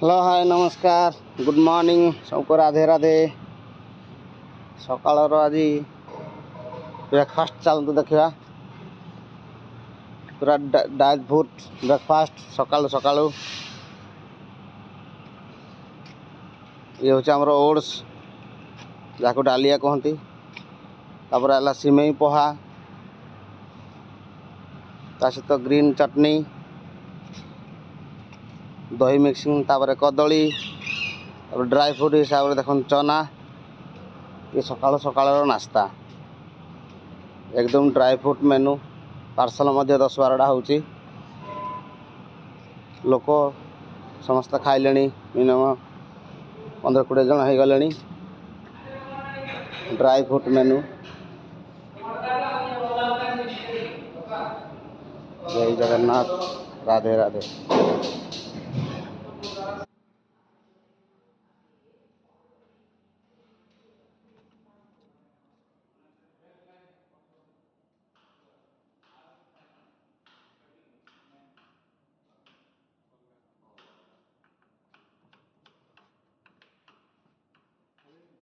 Hello hi नमस्कार good morning सबको राधे राधे। सकाल आज ब्रेकफास्ट चलते देखा पूरा डाइट फुड ब्रेकफास्ट सकालू सकालू ये हूँ आमर ओट्स जहाँ डालिया कहती है सिमेई पोहा ता सहित ग्रीन चटनी दही मिक्सिंग तापर कदली ड्राई फ्रूट हिसाब से देखो चना ये सकाल सकाल नास्ता एकदम ड्राई फ्रूट मेनू पार्सल 10-12टा होची लोक समस्त खाइले मिनिमम 15-20 जन हो गले ड्राई फ्रूट मेनू। जय जगन्नाथ राधे राधे।